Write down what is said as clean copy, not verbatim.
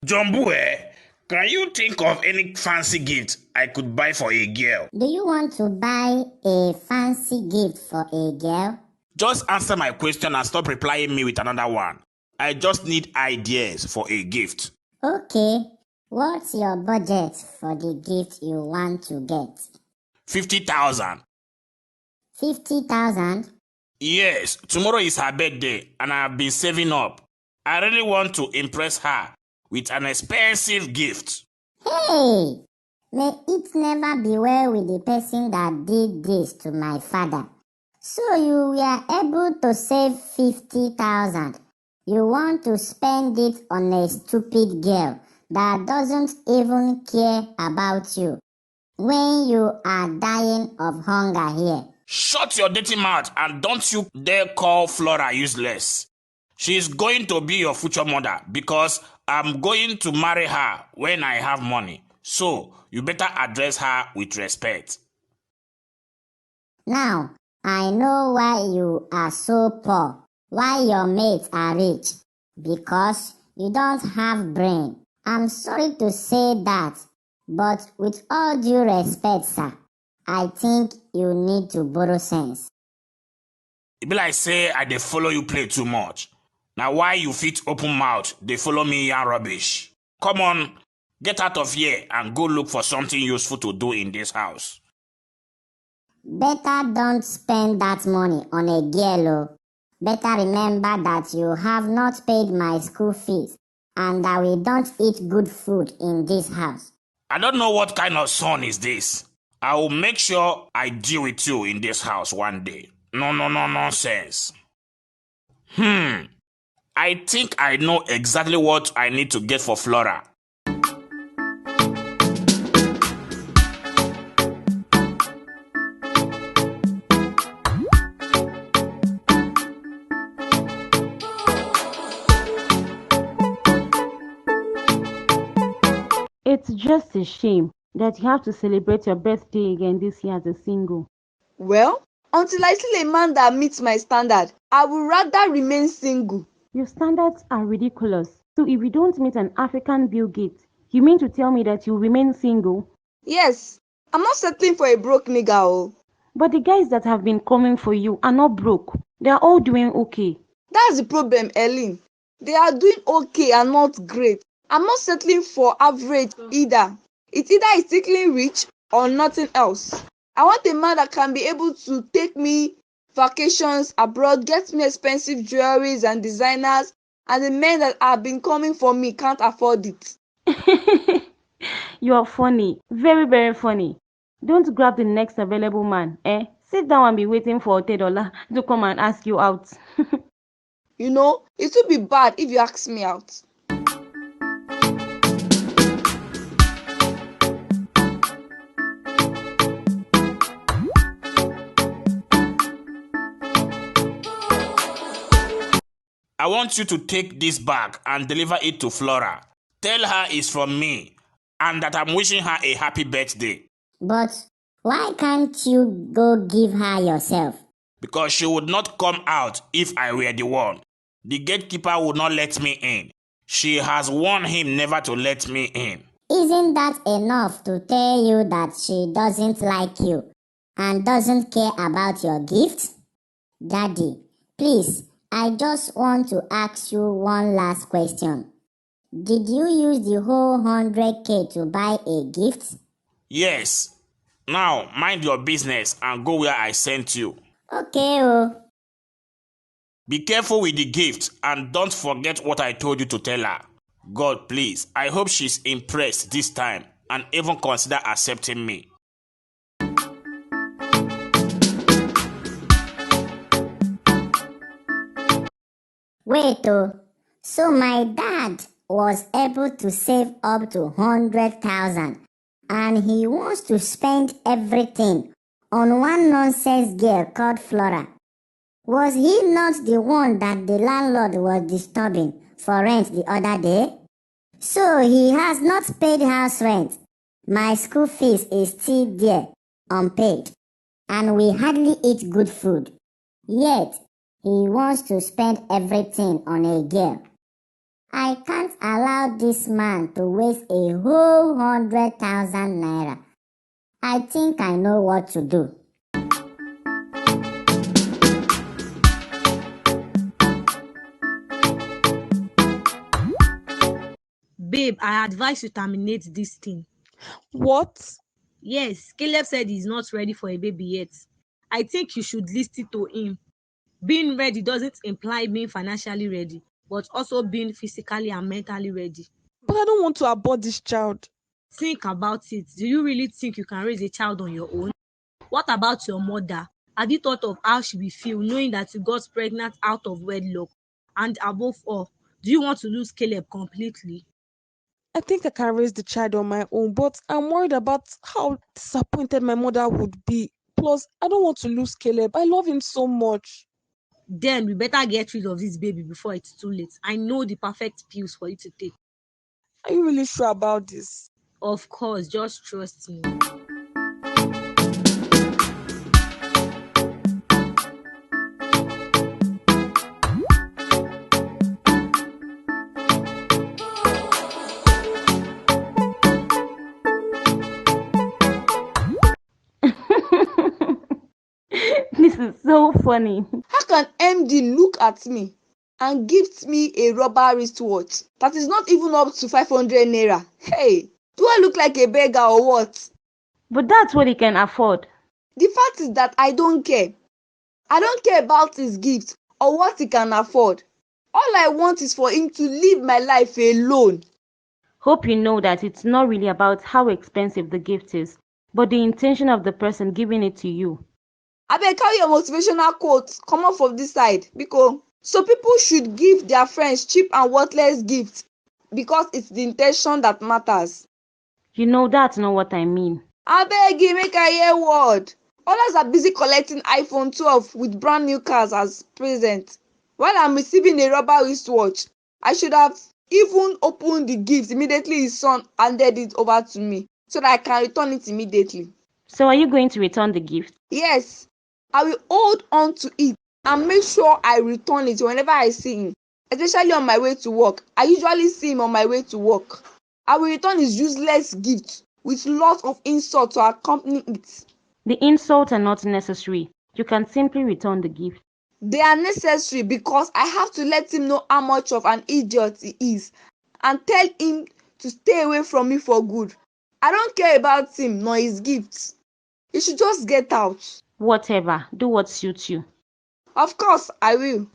Jombue, can you think of any fancy gift I could buy for a girl? Do you want to buy a fancy gift for a girl? Just answer my question and stop replying me with another one. I just need ideas for a gift. Okay, what's your budget for the gift you want to get? 50,000. 50,000? Yes, tomorrow is her birthday and I have been saving up. I really want to impress her with an expensive gift. Hey! May it never be well with the person that did this to my father. So you were able to save 50,000. You want to spend it on a stupid girl that doesn't even care about you when you are dying of hunger here. Shut your dirty mouth and don't you dare call Flora useless. She's going to be your future mother because I'm going to marry her when I have money. So you better address her with respect. Now, I know why you are so poor, why your mates are rich. Because you don't have brain. I'm sorry to say that, but with all due respect, sir, I think you need to borrow sense. It be like say I dey follow you play too much. Now why you fit open mouth dey follow me yarn rubbish? Come on, get out of here and go look for something useful to do in this house. Better don't spend that money on a girl. Better remember that you have not paid my school fees and that we don't eat good food in this house. I don't know what kind of son is this. I will make sure I deal with you in this house one day. No nonsense. I think I know exactly what I need to get for Flora. It's just a shame that you have to celebrate your birthday again this year as a single. Well, until I see a man that meets my standard, I would rather remain single. Your standards are ridiculous. So if you don't meet an African Bill Gates, you mean to tell me that you remain single? Yes, I'm not settling for a broke nigga. Oh. But the guys that have been coming for you are not broke. They are all doing okay. That's the problem, Ellen. They are doing okay and not great. I'm not settling for average either. It's either he's tickling rich or nothing else. I want a man that can be able to take me vacations abroad, get me expensive jewelries and designers, and the men that have been coming for me can't afford it. You are funny. Very, very funny. Don't grab the next available man, eh? Sit down and be waiting for $10 to come and ask you out. You know, it would be bad if you ask me out. I want you to take this bag and deliver it to Flora. Tell her it's from me and that I'm wishing her a happy birthday. But why can't you go give her yourself? Because she would not come out if I were the one. The gatekeeper would not let me in. She has warned him never to let me in. Isn't that enough to tell you that she doesn't like you and doesn't care about your gift? Daddy, please, I just want to ask you one last question. Did you use the whole 100K to buy a gift? Yes. Now, mind your business and go where I sent you. Okay, oh. Be careful with the gift and don't forget what I told you to tell her. God, please, I hope she's impressed this time and even consider accepting me. Wait, oh. So my dad was able to save up to 100,000 and he wants to spend everything on one nonsense girl called Flora. Was he not the one that the landlord was disturbing for rent the other day? So he has not paid house rent. My school fees is still there, unpaid, and we hardly eat good food. Yet, he wants to spend everything on a girl. I can't allow this man to waste a whole 100,000 naira. I think I know what to do. Babe, I advise you terminate this thing. What? Yes, Caleb said he's not ready for a baby yet. I think you should listen to him. Being ready doesn't imply being financially ready, but also being physically and mentally ready. But I don't want to abort this child. Think about it. Do you really think you can raise a child on your own? What about your mother? Have you thought of how she will feel knowing that you got pregnant out of wedlock? And above all, do you want to lose Caleb completely? I think I can raise the child on my own, but I'm worried about how disappointed my mother would be. Plus, I don't want to lose Caleb. I love him so much. Then we better get rid of this baby before it's too late. I know the perfect pills for you to take. Are you really sure about this? Of course, just trust me. This is so funny. How can MD look at me and gift me a rubber wristwatch that is not even up to 500 naira? Hey, do I look like a beggar or what? But that's what he can afford. The fact is that I don't care. I don't care about his gift or what he can afford. All I want is for him to live my life alone. Hope you know that it's not really about how expensive the gift is, but the intention of the person giving it to you. Abeg, carry your motivational quotes comot from this side biko. So people should give their friends cheap and worthless gifts because it's the intention that matters. You know that's not what I mean. Abeg, make I hear word. Others are busy collecting iPhone 12 with brand new cars as present, while I'm receiving a rubber wristwatch. I should have even opened the gift immediately his son handed it over to me so that I can return it immediately. So are you going to return the gift? Yes, I will hold on to it and make sure I return it whenever I see him, especially on my way to work. I usually see him on my way to work. I will return his useless gift with lots of insult to accompany it. The insults are not necessary. You can simply return the gift. They are necessary because I have to let him know how much of an idiot he is and tell him to stay away from me for good. I don't care about him nor his gifts. He should just get out. Whatever. Do what suits you. Of course, I will.